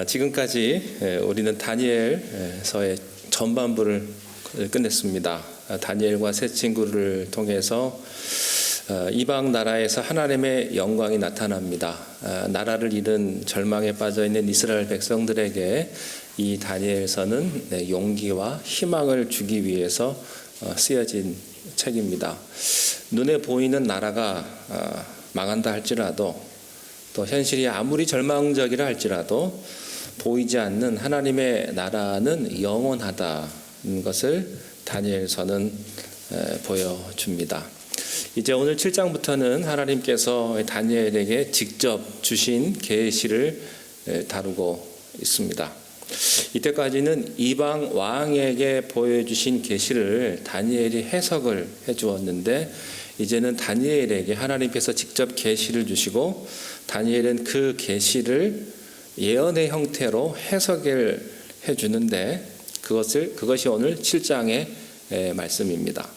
지금까지 우리는 다니엘서의 전반부를 끝냈습니다. 다니엘과 세 친구를 통해서 이방 나라에서 하나님의 영광이 나타납니다. 나라를 잃은 절망에 빠져있는 이스라엘 백성들에게 이 다니엘서는 용기와 희망을 주기 위해서 쓰여진 책입니다. 눈에 보이는 나라가 망한다 할지라도, 또 현실이 아무리 절망적이라 할지라도 보이지 않는 하나님의 나라는 영원하다는 것을 다니엘서는 보여줍니다. 이제 오늘 7장부터는 하나님께서 다니엘에게 직접 주신 계시를 다루고 있습니다. 이때까지는 이방 왕에게 보여주신 계시를 다니엘이 해석을 해주었는데, 이제는 다니엘에게 하나님께서 직접 계시를 주시고 다니엘은 그 계시를 예언의 형태로 해석을 해주는데, 그것이 오늘 7장의 말씀입니다.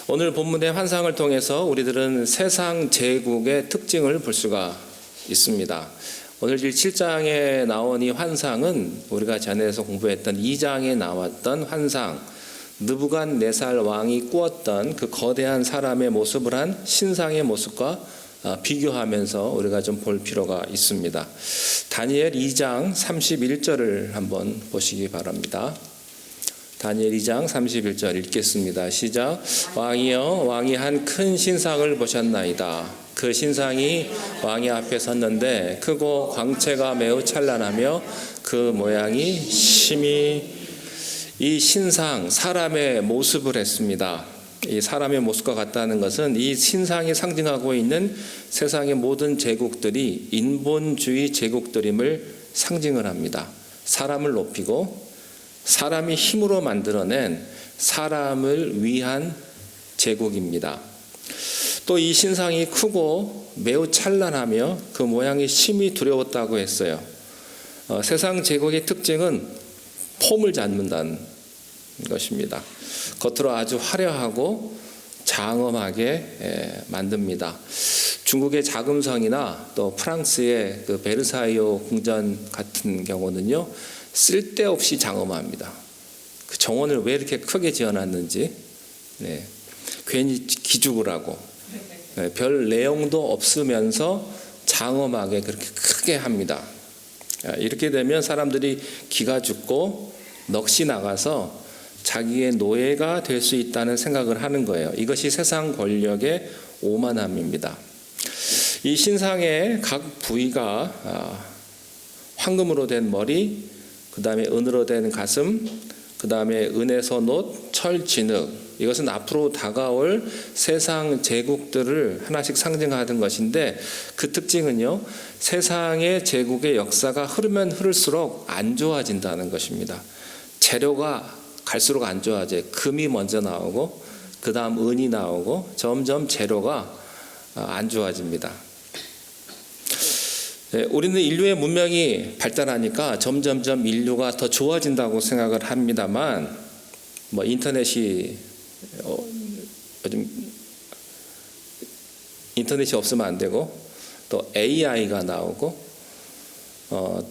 오늘 본문의 환상을 통해서 우리들은 세상 제국의 특징을 볼 수가 있습니다. 오늘 7장에 나온 이 환상은 우리가 전에서 공부했던 2장에 나왔던 환상, 느부갓네살 왕이 꾸었던 그 거대한 사람의 모습을 한 신상의 모습과 비교하면서 우리가 좀 볼 필요가 있습니다. 다니엘 2장 31절을 한번 보시기 바랍니다. 다니엘 2장 31절 읽겠습니다. 시작. 왕이여, 왕이 한 큰 신상을 보셨나이다. 그 신상이 왕의 앞에 섰는데 크고 광채가 매우 찬란하며 그 모양이 심히, 이 신상 사람의 모습을 했습니다. 이 사람의 모습과 같다는 것은 이 신상이 상징하고 있는 세상의 모든 제국들이 인본주의 제국들임을 상징을 합니다. 사람을 높이고 사람이 힘으로 만들어낸 사람을 위한 제국입니다. 또 이 신상이 크고 매우 찬란하며 그 모양이 심히 두려웠다고 했어요. 세상 제국의 특징은 폼을 잡는다는 것입니다. 겉으로 아주 화려하고 장엄하게 만듭니다. 중국의 자금성이나 또 프랑스의 그 베르사유 궁전 같은 경우는요, 쓸데없이 장엄합니다. 그 정원을 왜 이렇게 크게 지어놨는지, 괜히 기죽을 하고, 별 내용도 없으면서 장엄하게 그렇게 크게 합니다. 이렇게 되면 사람들이 기가 죽고 넋이 나가서 자기의 노예가 될 수 있다는 생각을 하는 거예요. 이것이 세상 권력의 오만함입니다. 이 신상의 각 부위가 황금으로 된 머리, 그 다음에 은으로 된 가슴, 그 다음에 은에서 놋, 철, 진흙, 이것은 앞으로 다가올 세상 제국들을 하나씩 상징하는 것인데, 그 특징은요, 세상의 제국의 역사가 흐르면 흐를수록 안 좋아진다는 것입니다. 재료가 갈수록 안 좋아져요. 금이 먼저 나오고 그 다음 은이 나오고 점점 재료가 안 좋아집니다. 우리는 인류의 문명이 발달하니까 점점점 인류가 더 좋아진다고 생각을 합니다만, 인터넷이 요즘 인터넷이 없으면 안 되고, 또 AI가 나오고,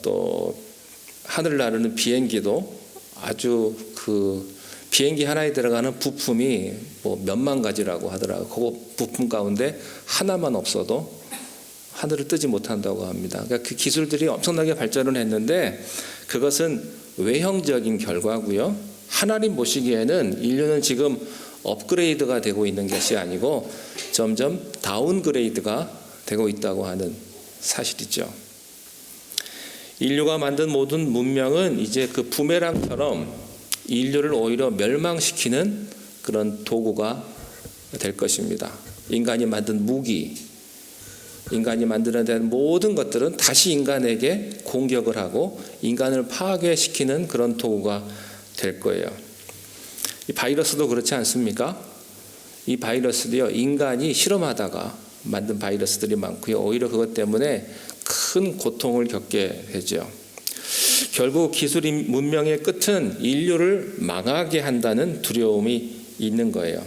또 하늘 나르는 비행기도 아주 그 비행기 하나에 들어가는 부품이 몇만 가지라고 하더라고요. 그 부품 가운데 하나만 없어도 하늘을 뜨지 못한다고 합니다. 그러니까 그 기술들이 엄청나게 발전을 했는데, 그것은 외형적인 결과고요. 하나님 보시기에는 인류는 지금 업그레이드가 되고 있는 것이 아니고 점점 다운그레이드가 되고 있다고 하는 사실이죠. 인류가 만든 모든 문명은 이제 그 부메랑처럼 인류를 오히려 멸망시키는 그런 도구가 될 것입니다. 인간이 만든 무기, 인간이 만들어낸 모든 것들은 다시 인간에게 공격을 하고 인간을 파괴시키는 그런 도구가 될 거예요. 이 바이러스도 그렇지 않습니까? 이 바이러스도요, 인간이 실험하다가 만든 바이러스들이 많고요. 오히려 그것 때문에 큰 고통을 겪게 되죠. 결국 기술 문명의 끝은 인류를 망하게 한다는 두려움이 있는 거예요.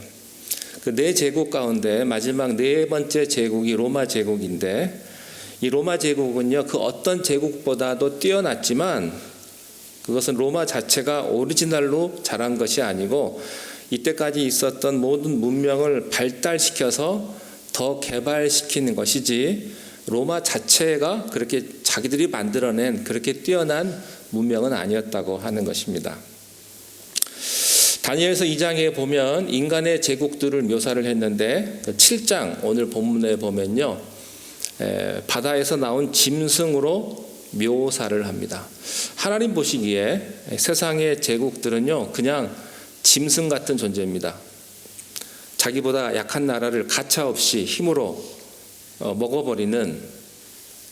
그 네 제국 가운데 마지막 네 번째 제국이 로마 제국인데, 이 로마 제국은요, 그 어떤 제국보다도 뛰어났지만 그것은 로마 자체가 오리지널로 자란 것이 아니고 이때까지 있었던 모든 문명을 발달시켜서 더 개발시키는 것이지 로마 자체가 그렇게 자기들이 만들어낸 그렇게 뛰어난 문명은 아니었다고 하는 것입니다. 다니엘서 2장에 보면 인간의 제국들을 묘사를 했는데 7장 오늘 본문에 보면요, 바다에서 나온 짐승으로 묘사를 합니다. 하나님 보시기에 세상의 제국들은요, 그냥 짐승 같은 존재입니다. 자기보다 약한 나라를 가차없이 힘으로 먹어버리는,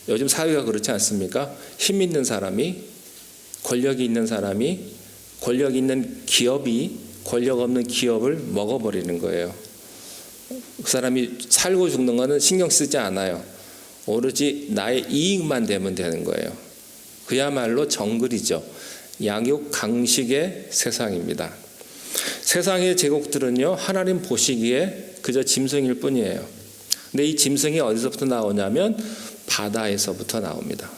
요즘 사회가 그렇지 않습니까? 힘 있는 사람이, 권력이 있는 사람이, 권력 있는 기업이 권력 없는 기업을 먹어버리는 거예요. 그 사람이 살고 죽는 거는 신경 쓰지 않아요. 오로지 나의 이익만 되면 되는 거예요. 그야말로 정글이죠. 양육 강식의 세상입니다. 세상의 제국들은요, 하나님 보시기에 그저 짐승일 뿐이에요. 근데 이 짐승이 어디서부터 나오냐면 바다에서부터 나옵니다.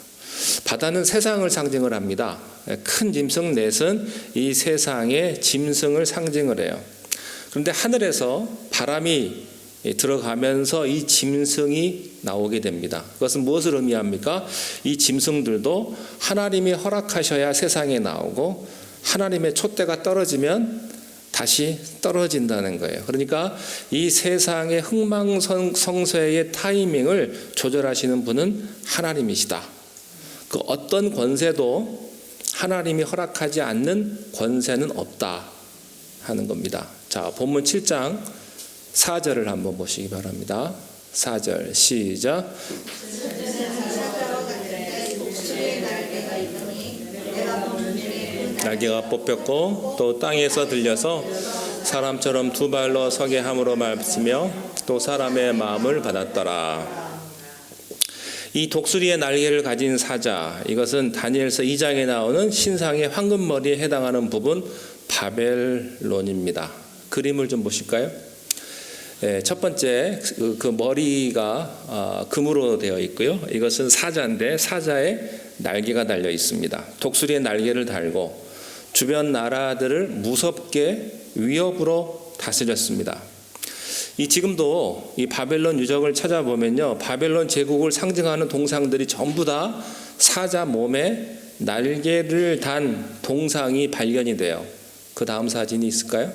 바다는 세상을 상징을 합니다. 큰 짐승 넷은 이 세상의 짐승을 상징을 해요. 그런데 하늘에서 바람이 들어가면서 이 짐승이 나오게 됩니다. 그것은 무엇을 의미합니까? 이 짐승들도 하나님이 허락하셔야 세상에 나오고 하나님의 촛대가 떨어지면 다시 떨어진다는 거예요. 그러니까 이 세상의 흥망성쇠의 타이밍을 조절하시는 분은 하나님이시다. 그 어떤 권세도 하나님이 허락하지 않는 권세는 없다 하는 겁니다. 자, 본문 7장 4절을 한번 보시기 바랍니다. 4절 시작. 날개가 뽑혔고 또 땅에서 들려서 사람처럼 두 발로 서게 함으로 말씀며 또 사람의 마음을 받았더라. 이 독수리의 날개를 가진 사자, 이것은 다니엘서 2장에 나오는 신상의 황금머리에 해당하는 부분 바벨론입니다. 그림을 좀 보실까요? 첫 번째 그 머리가 금으로 되어 있고요. 이것은 사자인데 사자에 날개가 달려 있습니다. 독수리의 날개를 달고 주변 나라들을 무섭게 위협으로 다스렸습니다. 이 지금도 이 바벨론 유적을 찾아보면요, 바벨론 제국을 상징하는 동상들이 전부 다 사자 몸에 날개를 단 동상이 발견이 돼요. 그 다음 사진이 있을까요?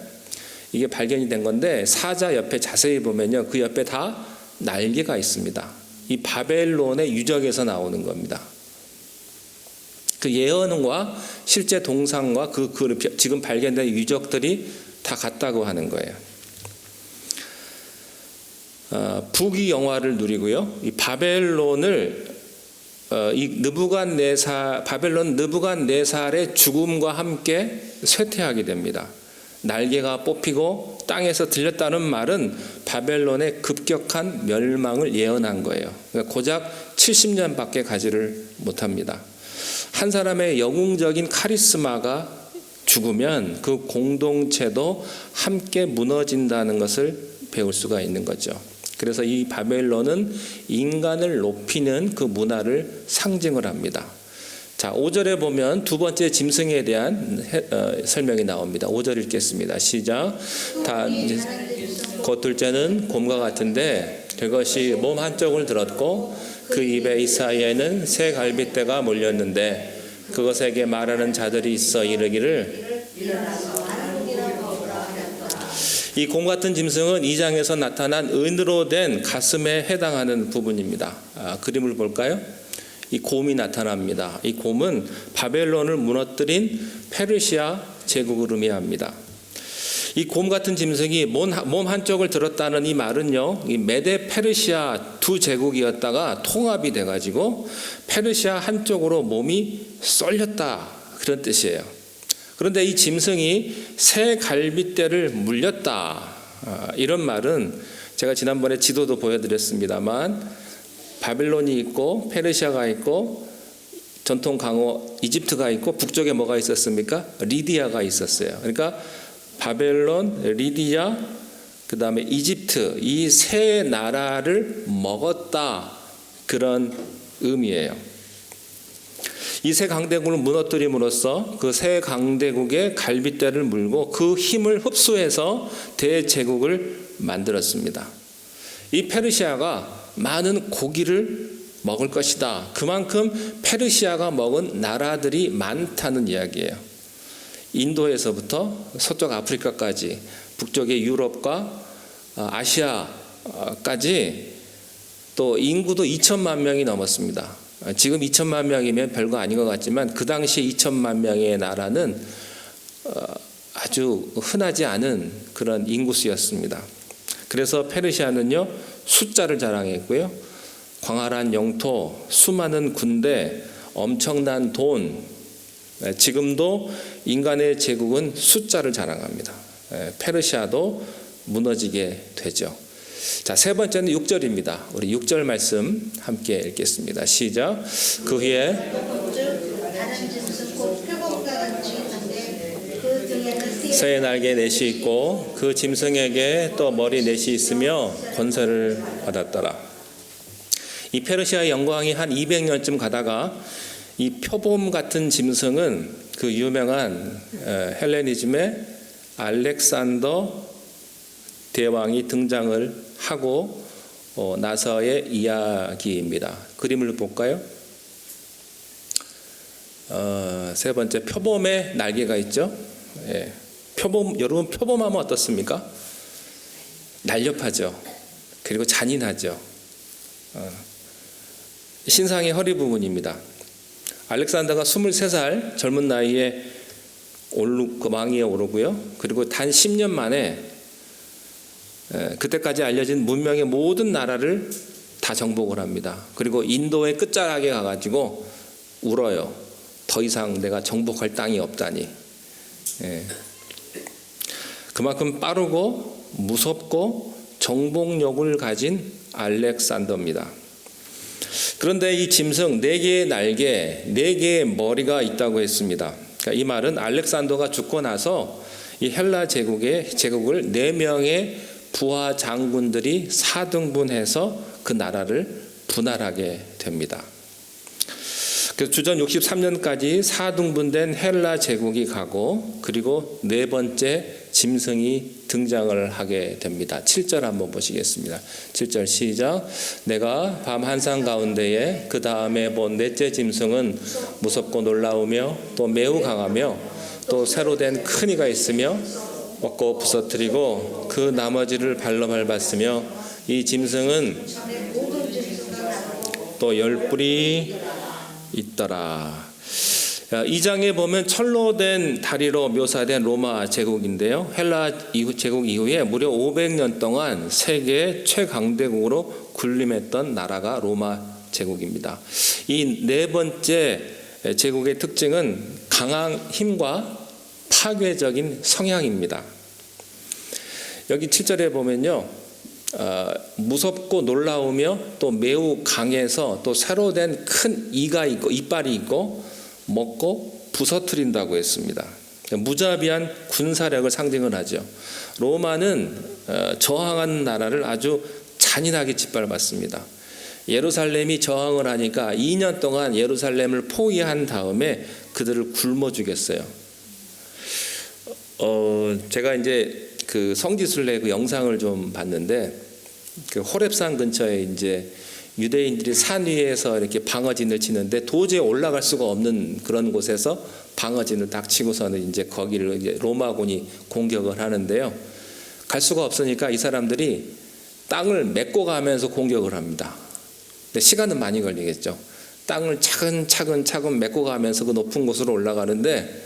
이게 발견이 된 건데 사자 옆에 자세히 보면요, 그 옆에 다 날개가 있습니다. 이 바벨론의 유적에서 나오는 겁니다. 그 예언과 실제 동상과 그 지금 발견된 유적들이 다 같다고 하는 거예요. 북이 영화를 누리고요. 이 바벨론을 바벨론 느부갓네살의 죽음과 함께 쇠퇴하게 됩니다. 날개가 뽑히고 땅에서 들렸다는 말은 바벨론의 급격한 멸망을 예언한 거예요. 그러니까 고작 70년밖에 가지를 못합니다. 한 사람의 영웅적인 카리스마가 죽으면 그 공동체도 함께 무너진다는 것을 배울 수가 있는 거죠. 그래서 이 바벨론은 인간을 높이는 그 문화를 상징을 합니다. 자, 5절에 보면 두 번째 짐승에 대한 설명이 나옵니다. 5절 읽겠습니다. 시작. 곧 둘째는 곰과 같은데 그것이 몸 한쪽을 들었고 그 입에 이사이에는 새 갈빗대가 몰렸는데 그것에게 말하는 자들이 있어 이르기를 이 곰 같은 짐승은 2장에서 나타난 은으로 된 가슴에 해당하는 부분입니다. 그림을 볼까요? 이 곰이 나타납니다. 이 곰은 바벨론을 무너뜨린 페르시아 제국을 의미합니다. 이 곰 같은 짐승이 몸 한쪽을 들었다는 이 말은요, 이 메데 페르시아 두 제국이었다가 통합이 돼가지고 페르시아 한쪽으로 몸이 쏠렸다, 그런 뜻이에요. 그런데 이 짐승이 새 갈빗대를 물렸다, 이런 말은 제가 지난번에 지도도 보여드렸습니다만 바벨론이 있고 페르시아가 있고 전통 강호 이집트가 있고 북쪽에 뭐가 있었습니까? 리디아가 있었어요. 그러니까 바벨론, 리디아, 그 다음에 이집트, 이 세 나라를 먹었다, 그런 의미예요. 이 새 강대국을 무너뜨림으로써 그 새 강대국의 갈빗대를 물고 그 힘을 흡수해서 대제국을 만들었습니다. 이 페르시아가 많은 고기를 먹을 것이다. 그만큼 페르시아가 먹은 나라들이 많다는 이야기예요. 인도에서부터 서쪽 아프리카까지, 북쪽의 유럽과 아시아까지, 또 인구도 2천만 명이 넘었습니다. 지금 2천만 명이면 별거 아닌 것 같지만 그 당시에 2천만 명의 나라는 아주 흔하지 않은 그런 인구수였습니다. 그래서 페르시아는요, 숫자를 자랑했고요, 광활한 영토, 수많은 군대, 엄청난 돈, 지금도 인간의 제국은 숫자를 자랑합니다. 페르시아도 무너지게 되죠. 자, 세 번째는 6절입니다. 우리 6절 말씀 함께 읽겠습니다. 시작. 그 후에 새의 날개 넷이 있고 그 짐승에게 또 머리 넷이 있으며 권세를 받았더라. 이 페르시아의 영광이 한 200년쯤 가다가 이 표범 같은 짐승은 그 유명한 헬레니즘의 알렉산더 대왕이 등장을 하고 나서의 이야기입니다. 그림을 볼까요? 세 번째, 표범의 날개가 있죠. 예. 표범, 여러분 표범하면 어떻습니까? 날렵하죠. 그리고 잔인하죠. 신상의 허리 부분입니다. 알렉산더가 23살 젊은 나이에 그 왕위에 오르고요. 그리고 단 10년 만에 그때까지 알려진 문명의 모든 나라를 다 정복을 합니다. 그리고 인도의 끝자락에 가가지고 울어요. 더 이상 내가 정복할 땅이 없다니. 그만큼 빠르고 무섭고 정복력을 가진 알렉산더입니다. 그런데 이 짐승 4개의 날개, 4개의 머리가 있다고 했습니다. 그러니까 이 말은 알렉산더가 죽고 나서 이 헬라 제국을 4명의 부하 장군들이 4등분해서 그 나라를 분할하게 됩니다. 그래서 주전 63년까지 4등분된 헬라 제국이 가고, 그리고 4번째 짐승이 등장을 하게 됩니다. 7절 한번 보시겠습니다. 7절 시작. 내가 밤 한상 가운데에 그 다음에 본 넷째 짐승은 무섭고 놀라우며 또 매우 강하며 또 새로 된 큰 이가 있으며 먹고 부서뜨리고 그 나머지를 발로 밟았으며 이 짐승은 또 10뿔이 있더라. 이 장에 보면 철로 된 다리로 묘사된 로마 제국인데요. 헬라 제국 이후에 무려 500년 동안 세계 최강대국으로 군림했던 나라가 로마 제국입니다. 이 4번째 제국의 특징은 강한 힘과 파괴적인 성향입니다. 여기 7절에 보면요, 무섭고 놀라우며 또 매우 강해서 또 새로 된 큰 이가 있고 이빨이 있고 먹고 부서뜨린다고 했습니다. 무자비한 군사력을 상징을 하죠. 로마는 저항하는 나라를 아주 잔인하게 짓밟았습니다. 예루살렘이 저항을 하니까 2년 동안 예루살렘을 포위한 다음에 그들을 굶어 죽였어요. 제가 이제 그 성지순례 그 영상을 좀 봤는데, 그 호렙산 근처에 이제 유대인들이 산 위에서 이렇게 방어진을 치는데 도저히 올라갈 수가 없는 그런 곳에서 방어진을 딱 치고서는 이제 거기를 이제 로마군이 공격을 하는데요. 갈 수가 없으니까 이 사람들이 땅을 메꿔 가면서 공격을 합니다. 근데 시간은 많이 걸리겠죠. 땅을 차근차근 메꿔 가면서 그 높은 곳으로 올라가는데,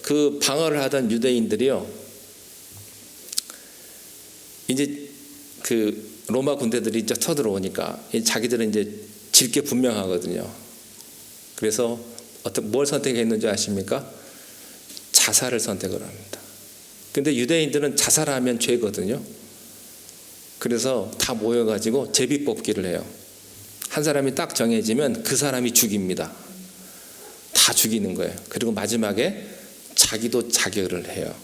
그 방어를 하던 유대인들이요, 이제 그 로마 군대들이 이제 쳐들어오니까 자기들은 이제 질 게 분명하거든요. 그래서 뭘 선택했는지 아십니까? 자살을 선택을 합니다. 근데 유대인들은 자살하면 죄거든요. 그래서 다 모여가지고 제비뽑기를 해요. 한 사람이 딱 정해지면 그 사람이 죽입니다. 다 죽이는 거예요. 그리고 마지막에 자기도 자결을 해요.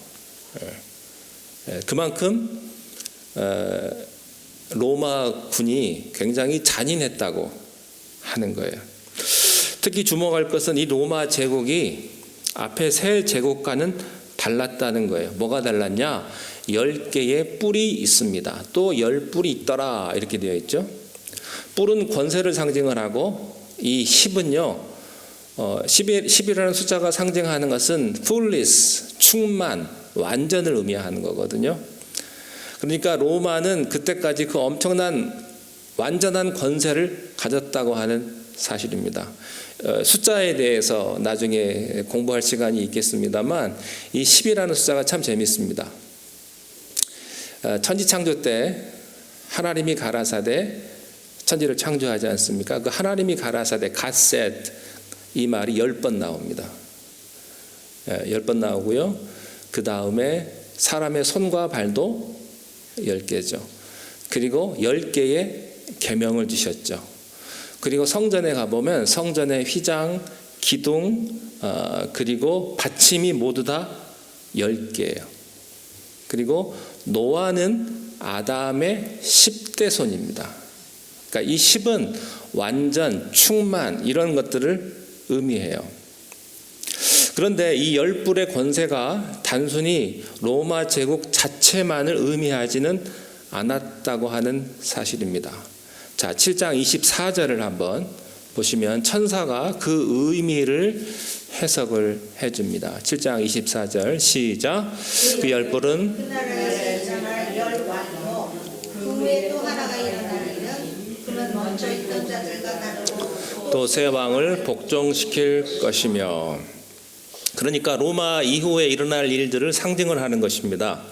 그만큼 로마 군이 굉장히 잔인했다고, 하는 거예요. 특히 주목할 것은 이 로마 제국이 앞에 세 제국과는 달랐다는 거예요. 뭐가 달랐냐? 10개의 뿔이 있습니다. 또 10뿔이 있더라 이렇게 되어 있죠. 뿔은 권세를 상징을 하고 이 10은요 10이라는 숫자가 상징하는 것은 fullness, 충만, 완전을 의미하는 거거든요. 그러니까 로마는 그때까지 그 엄청난 완전한 권세를 가졌다고 하는 사실입니다. 숫자에 대해서 나중에 공부할 시간이 있겠습니다만 이 10이라는 숫자가 참 재밌습니다. 천지창조 때 하나님이 가라사대 천지를 창조하지 않습니까? 그 하나님이 가라사대 God said 이 말이 10번 나옵니다. 10번 나오고요. 그 다음에 사람의 손과 발도 10개죠. 그리고 10개의 계명을 주셨죠. 그리고 성전에 가보면 성전의 휘장, 기둥, 그리고 받침이 모두 다 10개예요. 그리고 노아는 아담의 10대 손입니다. 그러니까 이 10은 완전, 충만 이런 것들을 의미해요. 그런데 이 10뿔의 권세가 단순히 로마 제국 자체만을 의미하지는 않았다고 하는 사실입니다. 자, 7장 24절을 한번 보시면 천사가 그 의미를 해석을 해줍니다. 7장 24절 시작. 그 10뿔은 그 나라에서 일어날 열 왕이요 그 후에 또 하나가 일어나리는 그는 먼저 있던 자들과 다르고 또 새 왕을 복종시킬 것이며. 그러니까 로마 이후에 일어날 일들을 상징을 하는 것입니다.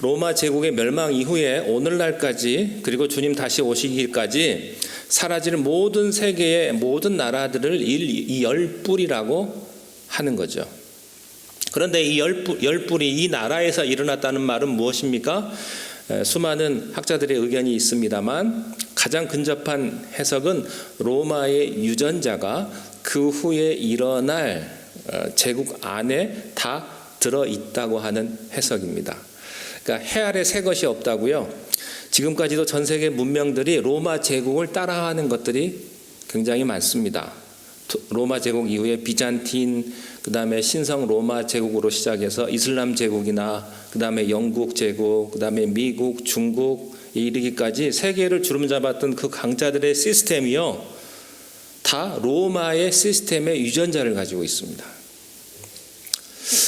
로마 제국의 멸망 이후에 오늘날까지 그리고 주님 다시 오시기까지 사라질 모든 세계의 모든 나라들을 이 10뿔이라고 하는 거죠. 그런데 이 10뿔이 이 나라에서 일어났다는 말은 무엇입니까? 수많은 학자들의 의견이 있습니다만 가장 근접한 해석은 로마의 유전자가 그 후에 일어날 제국 안에 다 들어있다고 하는 해석입니다. 그러니까 해 아래 새 것이 없다고요. 지금까지도 전 세계 문명들이 로마 제국을 따라하는 것들이 굉장히 많습니다. 로마 제국 이후에 비잔틴, 그 다음에 신성 로마 제국으로 시작해서 이슬람 제국이나 그 다음에 영국 제국, 그 다음에 미국, 중국 이르기까지 세계를 주름잡았던 그 강자들의 시스템이요, 다 로마의 시스템의 유전자를 가지고 있습니다.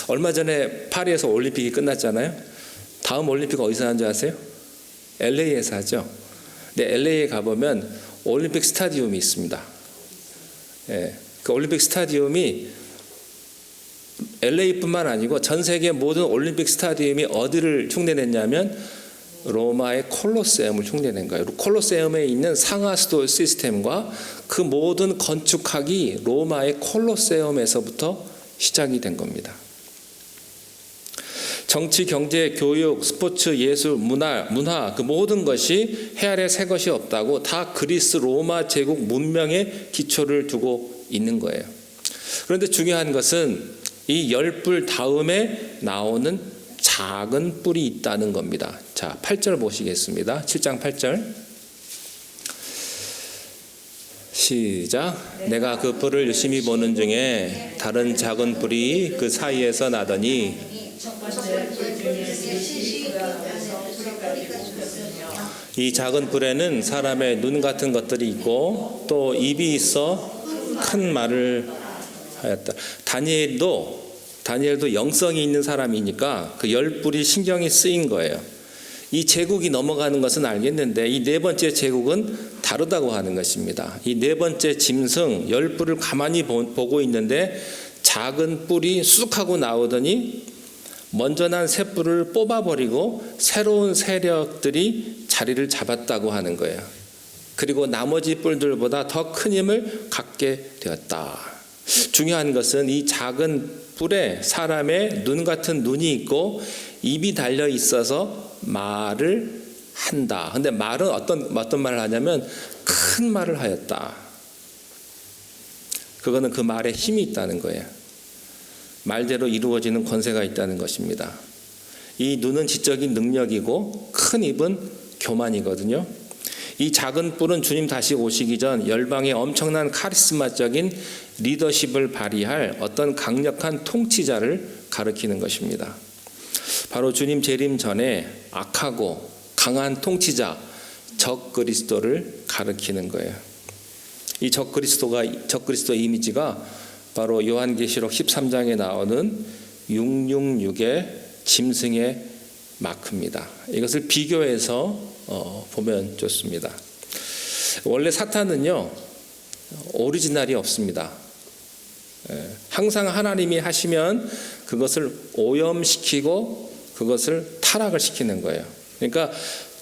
얼마 전에 파리에서 올림픽이 끝났잖아요. 다음 올림픽 어디서 하는지 아세요? LA에서 하죠. 근데 LA에 가보면 올림픽 스타디움이 있습니다. 예, 그 올림픽 스타디움이 LA뿐만 아니고 전 세계 모든 올림픽 스타디움이 어디를 흉내냈냐면 로마의 콜로세움을 흉내낸 거예요. 콜로세움에 있는 상하수도 시스템과 그 모든 건축학이 로마의 콜로세움에서부터 시작이 된 겁니다. 정치, 경제, 교육, 스포츠, 예술, 문화 그 모든 것이 해 아래 새 것이 없다고 다 그리스 로마 제국 문명의 기초를 두고 있는 거예요. 그런데 중요한 것은 이 10뿔 다음에 나오는 작은 뿔이 있다는 겁니다. 자, 8절 보시겠습니다. 7장 8절 시작. 내가 그 뿔을 유심히 보는 중에 다른 작은 뿔이 그 사이에서 나더니 이 작은 뿔에는 사람의 눈 같은 것들이 있고 또 입이 있어 큰 말을 하였다. 다니엘도 영성이 있는 사람이니까 그 10뿔이 신경이 쓰인 거예요. 이 제국이 넘어가는 것은 알겠는데 이 네 번째 제국은 다르다고 하는 것입니다. 이 네 번째 짐승 10뿔을 가만히 보고 있는데 작은 뿔이 쑥 하고 나오더니 먼저 난 새 뿔을 뽑아버리고 새로운 세력들이 자리를 잡았다고 하는 거예요. 그리고 나머지 뿔들보다 더 큰 힘을 갖게 되었다. 중요한 것은 이 작은 뿔에 사람의 눈 같은 눈이 있고 입이 달려 있어서 말을 한다. 근데 말은 어떤 말을 하냐면 큰 말을 하였다. 그거는 그 말에 힘이 있다는 거예요. 말대로 이루어지는 권세가 있다는 것입니다. 이 눈은 지적인 능력이고 큰 입은 교만이거든요. 이 작은 뿔은 주님 다시 오시기 전 열방에 엄청난 카리스마적인 리더십을 발휘할 어떤 강력한 통치자를 가리키는 것입니다. 바로 주님 재림 전에 악하고 강한 통치자 적 그리스도를 가리키는 거예요. 이 적 그리스도 이미지가 바로 요한계시록 13장에 나오는 666의 짐승의 마크입니다. 이것을 비교해서 보면 좋습니다. 원래 사탄은요, 오리지널이 없습니다. 항상 하나님이 하시면 그것을 오염시키고 그것을 타락을 시키는 거예요. 그러니까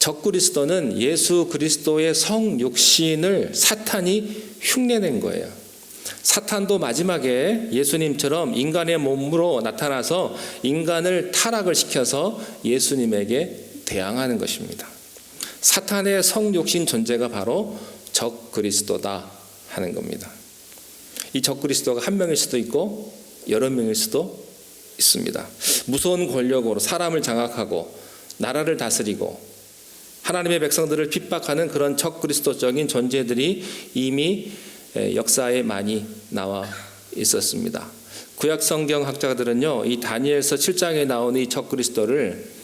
적그리스도는 예수 그리스도의 성육신을 사탄이 흉내낸 거예요. 사탄도 마지막에 예수님처럼 인간의 몸으로 나타나서 인간을 타락을 시켜서 예수님에게 대항하는 것입니다. 사탄의 성육신 존재가 바로 적그리스도다 하는 겁니다. 이 적그리스도가 한 명일 수도 있고 여러 명일 수도 있습니다. 무서운 권력으로 사람을 장악하고 나라를 다스리고 하나님의 백성들을 핍박하는 그런 적그리스도적인 존재들이 이미 역사에 많이 나와 있었습니다. 구약 성경 학자들은요, 이 다니엘서 7장에 나오는 이 적그리스도를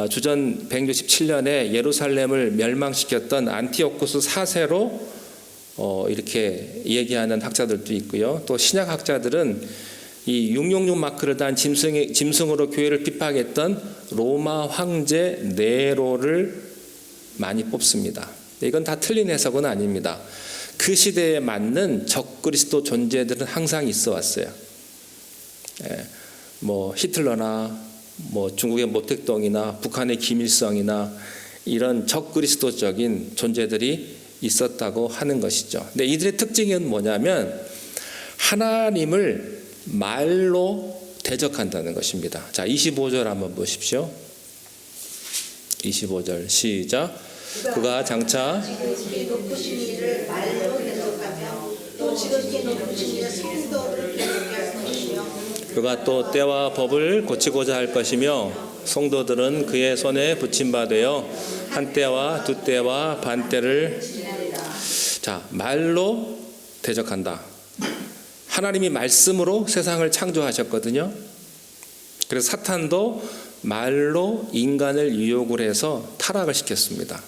주전 167년에 예루살렘을 멸망시켰던 안티오쿠스 4세로 이렇게 얘기하는 학자들도 있고요. 또 신약 학자들은 이 666 마크를 단 짐승으로 교회를 핍박했던 로마 황제 네로를 많이 뽑습니다. 이건 다 틀린 해석은 아닙니다. 그 시대에 맞는 적그리스도 존재들은 항상 있어 왔어요. 뭐 히틀러나 뭐 중국의 모택동이나 북한의 김일성이나 이런 적그리스도적인 존재들이 있었다고 하는 것이죠. 근데 이들의 특징은 뭐냐면 하나님을 말로 대적한다는 것입니다. 자, 25절 한번 보십시오. 25절 시작. 그가 장차 지극히 높으신 이를 말로 대적하며 또 지극히 높으신 이의 성도를 대적게 할 것이며 그가 또 때와 법을 고치고자 할 것이며 성도들은 그의 손에 붙임바되어 한 때와 두 때와 반 때를 말로 대적한다. 하나님이 말씀으로 세상을 창조하셨거든요. 그래서 사탄도 말로 인간을 유혹을 해서 타락을 시켰습니다.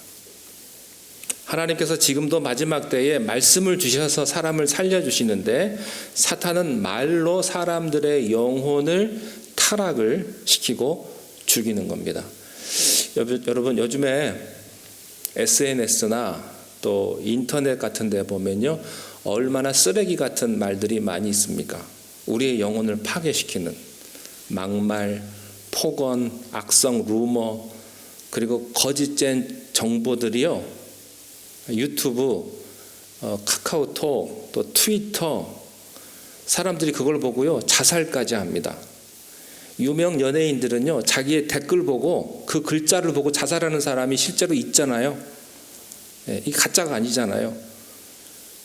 하나님께서 지금도 마지막 때에 말씀을 주셔서 사람을 살려주시는데 사탄은 말로 사람들의 영혼을 타락을 시키고 죽이는 겁니다. 여러분 요즘에 SNS나 또 인터넷 같은 데 보면요, 얼마나 쓰레기 같은 말들이 많이 있습니까? 우리의 영혼을 파괴시키는 막말, 폭언, 악성 루머, 그리고 거짓된 정보들이요, 유튜브, 카카오톡, 또 트위터, 사람들이 그걸 보고요 자살까지 합니다. 유명 연예인들은요 자기의 댓글 보고 그 글자를 보고 자살하는 사람이 실제로 있잖아요. 이게 가짜가 아니잖아요.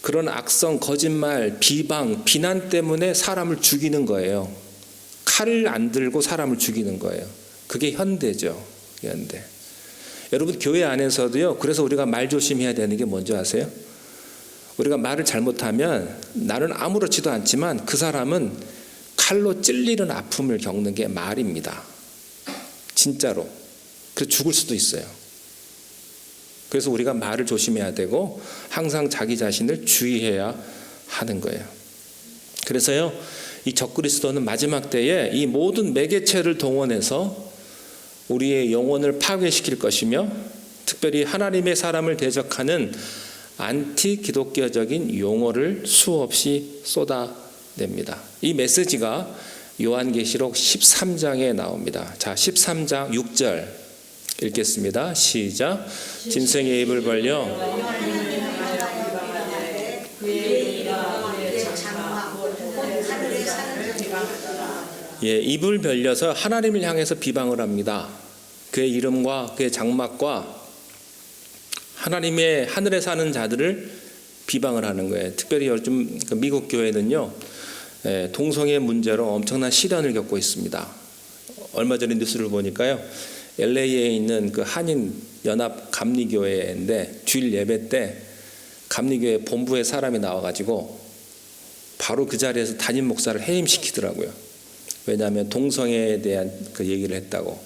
그런 악성, 거짓말, 비방, 비난 때문에 사람을 죽이는 거예요. 칼을 안 들고 사람을 죽이는 거예요. 그게 현대죠. 현대. 여러분 교회 안에서도요, 그래서 우리가 말 조심해야 되는 게 뭔지 아세요? 우리가 말을 잘못하면 나는 아무렇지도 않지만 그 사람은 칼로 찔리는 아픔을 겪는 게 말입니다. 진짜로. 그래서 죽을 수도 있어요. 그래서 우리가 말을 조심해야 되고 항상 자기 자신을 주의해야 하는 거예요. 그래서요, 이 적그리스도는 마지막 때에 이 모든 매개체를 동원해서 우리의 영혼을 파괴시킬 것이며 특별히 하나님의 사람을 대적하는 안티 기독교적인 용어를 수없이 쏟아냅니다. 이 메시지가 요한계시록 13장에 나옵니다. 자, 13장 6절 읽겠습니다. 시작. 짐승의 입을 벌려 입을 벌려서 하나님을 향해서 비방을 합니다. 그의 이름과 그의 장막과 하나님의 하늘에 사는 자들을 비방을 하는 거예요. 특별히 요즘 미국 교회는요, 동성애 문제로 엄청난 시련을 겪고 있습니다. 얼마 전에 뉴스를 보니까요, LA에 있는 그 한인 연합 감리교회인데 주일 예배 때 감리교회 본부에 사람이 나와가지고 바로 그 자리에서 담임 목사를 해임시키더라고요. 왜냐하면 동성애에 대한 그 얘기를 했다고.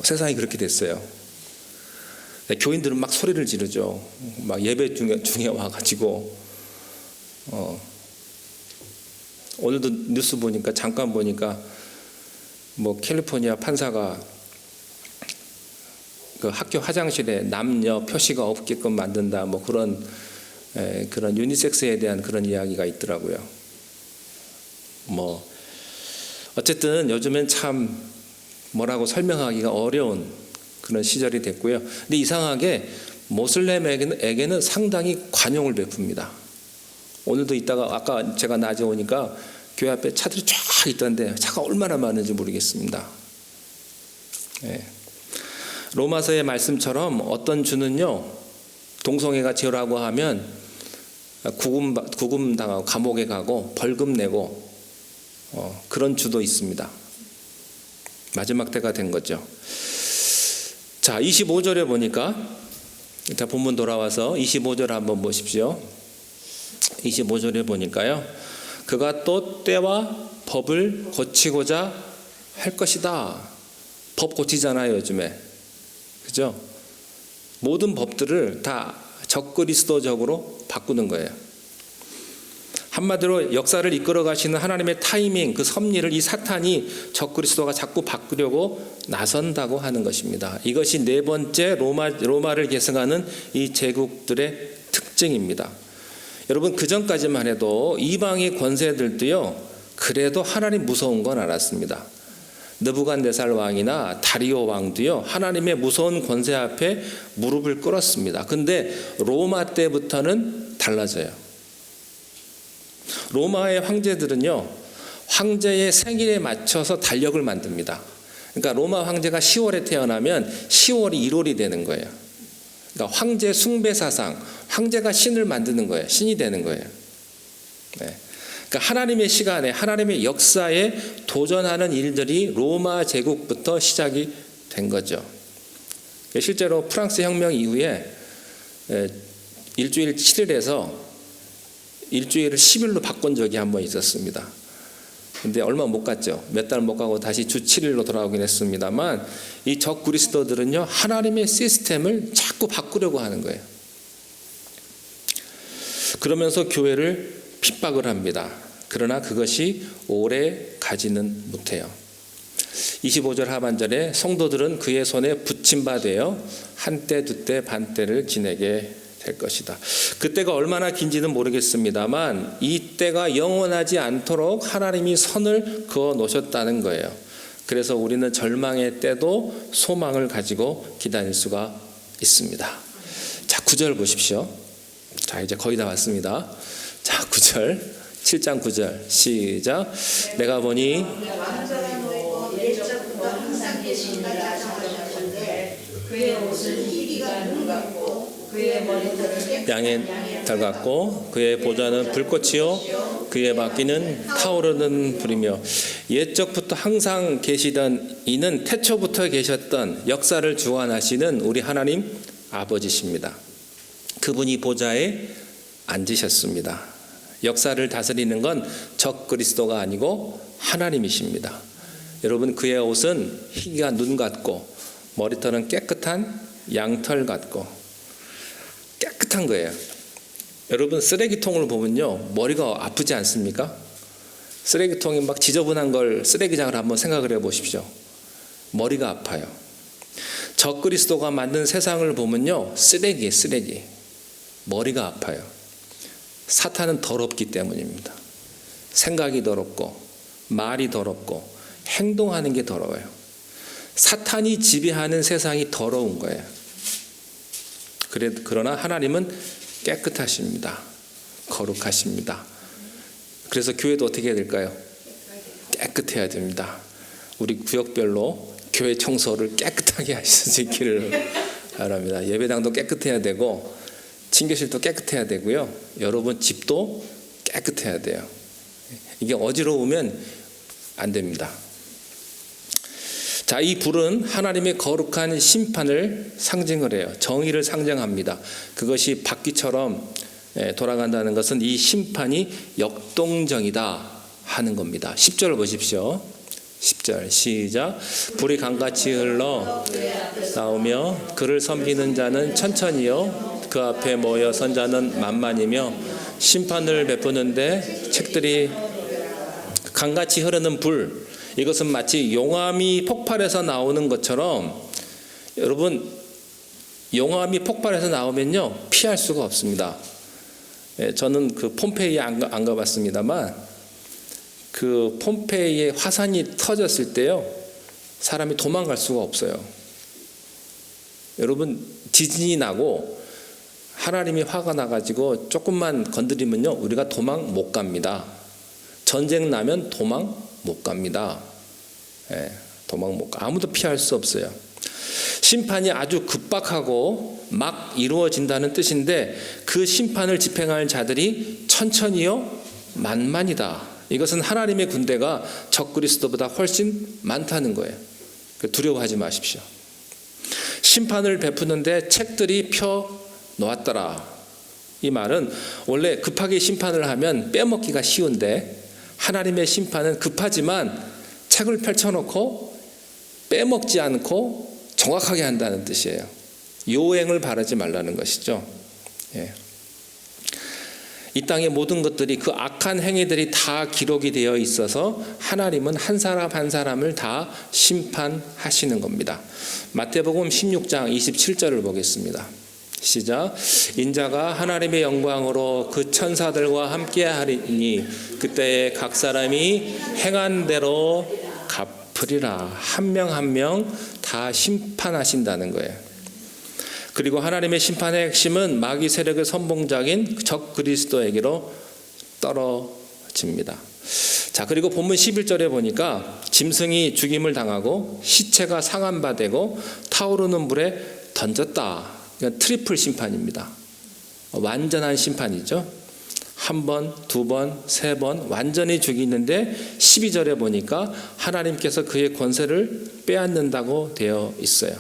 세상이 그렇게 됐어요. 교인들은 막 소리를 지르죠. 막 예배 중에 와가지고 오늘도 뉴스 보니까 잠깐 보니까 뭐 캘리포니아 판사가 그 학교 화장실에 남녀 표시가 없게끔 만든다 뭐 그런 유니섹스에 대한 그런 이야기가 있더라고요. 뭐 어쨌든 요즘엔 참 뭐라고 설명하기가 어려운 그런 시절이 됐고요. 근데 이상하게 모슬렘에게는 상당히 관용을 베풉니다. 오늘도 이따가 아까 제가 낮에 오니까 교회 앞에 차들이 쫙 있던데 차가 얼마나 많은지 모르겠습니다. 네. 로마서의 말씀처럼 어떤 주는요 동성애가 죄라고 하면 구금당하고 감옥에 가고 벌금 내고 그런 주도 있습니다. 마지막 때가 된 거죠. 자, 25절에 보니까 일단 본문 돌아와서 25절 한번 보십시오. 25절에 보니까요. 그가 또 때와 법을 고치고자 할 것이다. 법 고치잖아요, 요즘에. 그죠? 모든 법들을 다 적그리스도적으로 바꾸는 거예요. 한마디로 역사를 이끌어 가시는 하나님의 타이밍, 그 섭리를 이 사탄이 적그리스도가 자꾸 바꾸려고 나선다고 하는 것입니다. 이것이 네 번째 로마를 계승하는 이 제국들의 특징입니다. 여러분 그 전까지만 해도 이방의 권세들도요 그래도 하나님 무서운 건 알았습니다. 느부갓네살 왕이나 다리오 왕도요 하나님의 무서운 권세 앞에 무릎을 꿇었습니다. 근데 로마 때부터는 달라져요. 로마의 황제들은요 황제의 생일에 맞춰서 달력을 만듭니다. 그러니까 로마 황제가 10월에 태어나면 10월이 1월이 되는 거예요. 그러니까 황제 숭배 사상, 황제가 신을 만드는 거예요. 신이 되는 거예요. 네. 그러니까 하나님의 시간에 하나님의 역사에 도전하는 일들이 로마 제국부터 시작이 된 거죠. 실제로 프랑스 혁명 이후에 일주일 7일에서 일주일을 10일로 바꾼 적이 한 번 있었습니다. 근데 얼마 못 갔죠. 몇 달 못 가고 다시 주 7일로 돌아오긴 했습니다만 이 적그리스도들은요 하나님의 시스템을 자꾸 바꾸려고 하는 거예요. 그러면서 교회를 핍박을 합니다. 그러나 그것이 오래 가지는 못해요. 25절 하반절에 성도들은 그의 손에 붙임바되어 한때 두때 반때를 지내게 될 것이다. 그때가 얼마나 긴지는 모르겠습니다만 이 때가 영원하지 않도록 하나님이 선을 그어 놓으셨다는 거예요. 그래서 우리는 절망의 때도 소망을 가지고 기다릴 수가 있습니다. 자, 9절 보십시오. 자, 이제 거의 다 왔습니다. 자, 9절 7장 9절 시작. 내가 보니 완전한 노이고 옛적부터 항상 계시니가 정하셨는데 그의 옷은 희기가 눈 같고 그의 머리털은 양의 털 같고 그의 보좌는 불꽃이요 그의 바퀴는 타오르는 불이며 옛적부터 항상 계시던 이는 태초부터 계셨던 역사를 주관하시는 우리 하나님 아버지십니다. 그분이 보좌에 앉으셨습니다. 역사를 다스리는 건 적그리스도가 아니고 하나님이십니다. 여러분 그의 옷은 희기가 눈 같고 머리털은 깨끗한 양털 같고 깨끗한 거예요. 여러분 쓰레기통을 보면요 머리가 아프지 않습니까? 쓰레기통이 막 지저분한 걸 쓰레기장을 한번 생각을 해보십시오. 머리가 아파요. 적그리스도가 만든 세상을 보면요 쓰레기 머리가 아파요. 사탄은 더럽기 때문입니다. 생각이 더럽고 말이 더럽고 행동하는 게 더러워요. 사탄이 지배하는 세상이 더러운 거예요. 그러나 하나님은 깨끗하십니다. 거룩하십니다. 그래서 교회도 어떻게 해야 될까요? 깨끗해야 됩니다. 우리 구역별로 교회 청소를 깨끗하게 하실 수 있기를 바랍니다. 예배당도 깨끗해야 되고 친교실도 깨끗해야 되고요. 여러분 집도 깨끗해야 돼요. 이게 어지러우면 안 됩니다. 자, 이 불은 하나님의 거룩한 심판을 상징을 해요. 정의를 상징합니다. 그것이 바퀴처럼 돌아간다는 것은 이 심판이 역동적이다 하는 겁니다. 10절을 보십시오. 10절 시작. 불이 강같이 흘러 나오며 그를 섬기는 자는 천천히요 그 앞에 모여 선 자는 만만이며 심판을 베푸는데 책들이 강같이 흐르는 불, 이것은 마치 용암이 폭발해서 나오는 것처럼, 여러분 용암이 폭발해서 나오면요 피할 수가 없습니다. 저는 그 폼페이에 안 가봤습니다만 그 폼페이에 화산이 터졌을 때요 사람이 도망갈 수가 없어요. 여러분 지진이 나고 하나님이 화가 나가지고 조금만 건드리면요 우리가 도망 못 갑니다. 전쟁 나면 도망 못 갑니다. 도망 못 가. 아무도 피할 수 없어요. 심판이 아주 급박하고 막 이루어진다는 뜻인데 그 심판을 집행할 자들이 천천히요 만만이다. 이것은 하나님의 군대가 적그리스도보다 훨씬 많다는 거예요. 두려워하지 마십시오. 심판을 베푸는데 책들이 펴 놓았더라. 이 말은 원래 급하게 심판을 하면 빼먹기가 쉬운데 하나님의 심판은 급하지만 책을 펼쳐놓고 빼먹지 않고 정확하게 한다는 뜻이에요. 요행을 바라지 말라는 것이죠. 이 땅의 모든 것들이 그 악한 행위들이 다 기록이 되어 있어서 하나님은 한 사람 한 사람을 다 심판하시는 겁니다. 마태복음 16장 27절을 보겠습니다. 시작. 인자가 하나님의 영광으로 그 천사들과 함께 하리니 그때에 각 사람이 행한 대로 갚으리라. 한 명 한 명 다 심판하신다는 거예요. 그리고 하나님의 심판의 핵심은 마귀 세력의 선봉장인 적 그리스도에게로 떨어집니다. 자, 그리고 본문 11절에 보니까 짐승이 죽임을 당하고 시체가 상한 되고 타오르는 물에 던졌다. 그러니까 트리플 심판입니다. 완전한 심판이죠. 한 번, 두 번, 세 번 완전히 죽이는데 12절에 보니까 하나님께서 그의 권세를 빼앗는다고 되어 있어요.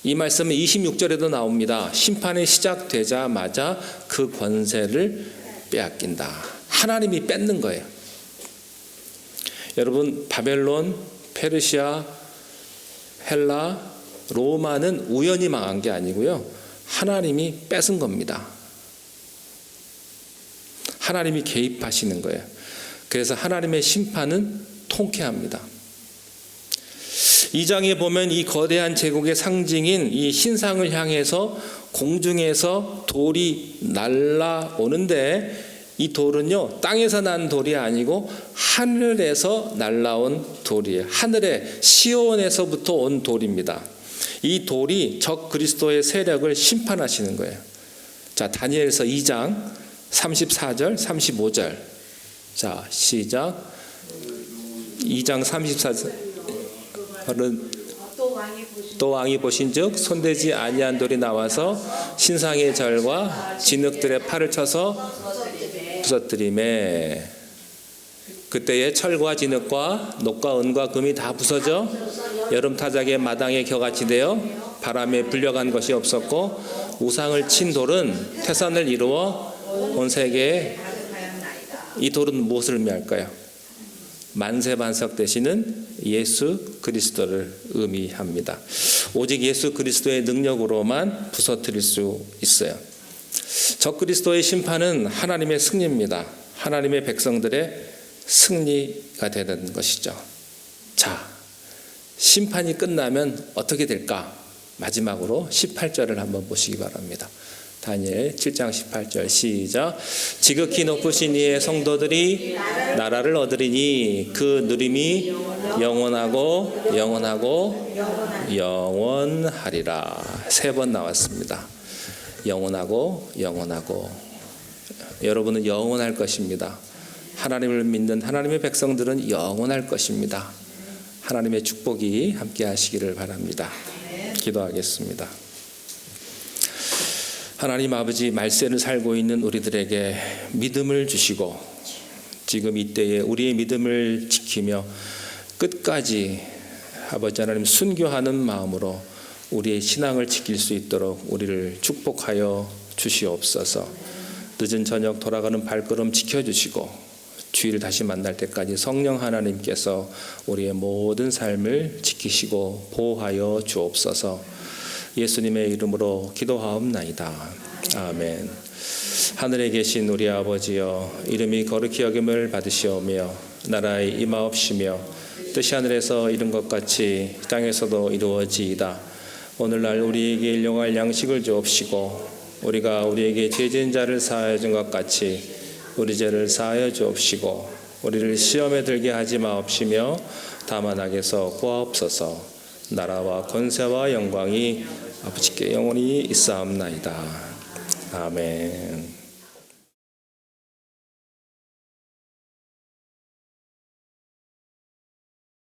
이 말씀은 26절에도 나옵니다. 심판이 시작되자마자 그 권세를 빼앗긴다. 하나님이 뺏는 거예요. 여러분 바벨론, 페르시아, 헬라, 로마는 우연히 망한 게 아니고요. 하나님이 뺏은 겁니다. 하나님이 개입하시는 거예요. 그래서 하나님의 심판은 통쾌합니다. 2장에 보면 이 거대한 제국의 상징인 이 신상을 향해서 공중에서 돌이 날아오는데 이 돌은요 땅에서 난 돌이 아니고 하늘에서 날아온 돌이에요. 하늘의 시온에서부터 온 돌입니다. 이 돌이 적 그리스도의 세력을 심판하시는 거예요. 자, 다니엘서 2장 34절 35절. 자, 시작. 2장 34절. 또 왕이 보신즉 손대지 아니한 돌이 나와서 신상의 절과 진흙들의 팔을 쳐서 부서뜨리매 그때에 철과 진흙과 녹과 은과 금이 다 부서져 여름 타작의 마당에 겨같이 되어 바람에 불려간 것이 없었고 우상을 친 돌은 태산을 이루어 온 세계에 이 돌은 무엇을 의미할까요? 만세반석 되시는 예수 그리스도를 의미합니다. 오직 예수 그리스도의 능력으로만 부서뜨릴 수 있어요. 적 그리스도의 심판은 하나님의 승리입니다. 하나님의 백성들의 승리가 되는 것이죠. 자, 심판이 끝나면 어떻게 될까? 마지막으로 18절을 한번 보시기 바랍니다. 다니엘 7장 18절 시작. 지극히 높으신 이의 성도들이 나라를 얻으리니 그 누림이 영원하고 영원하고 영원하리라. 3번 나왔습니다. 영원하고 영원하고. 여러분은 영원할 것입니다. 하나님을 믿는 하나님의 백성들은 영원할 것입니다. 하나님의 축복이 함께 하시기를 바랍니다. 기도하겠습니다. 하나님 아버지, 말세를 살고 있는 우리들에게 믿음을 주시고 지금 이때에 우리의 믿음을 지키며 끝까지 아버지 하나님 순교하는 마음으로 우리의 신앙을 지킬 수 있도록 우리를 축복하여 주시옵소서. 늦은 저녁 돌아가는 발걸음 지켜주시고 주일 다시 만날 때까지 성령 하나님께서 우리의 모든 삶을 지키시고 보호하여 주옵소서. 예수님의 이름으로 기도하옵나이다. 아멘. 하늘에 계신 우리 아버지여, 이름이 거룩히 여김을 받으시오며 나라의 임하옵시며 뜻이 하늘에서 이룬 것 같이 땅에서도 이루어지이다. 오늘날 우리에게 일용할 양식을 주옵시고 우리가 우리에게 죄진 자를 사하여 준 것 같이 우리 죄를 사하여 주옵시고 우리를 시험에 들게 하지 마옵시며 다만 악에서 구하옵소서. 나라와 권세와 영광이 아버지께 영원히 있사옵나이다. 아멘.